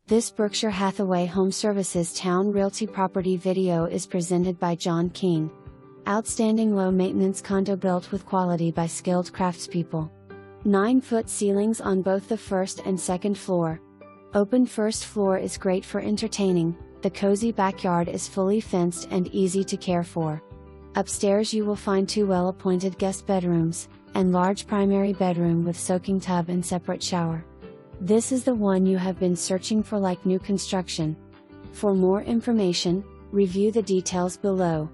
This Berkshire Hathaway HomeServices Towne Realty property video is presented by John King. Outstanding low-maintenance condo built with quality by skilled craftspeople. 9-foot ceilings on both the first and second floor. Open first floor is great for entertaining, the cozy backyard is fully fenced and easy to care for. Upstairs you will find 2 well-appointed guest bedrooms, and large primary bedroom with soaking tub and separate shower. This is the one you have been searching for, like new construction. For more information, review the details below.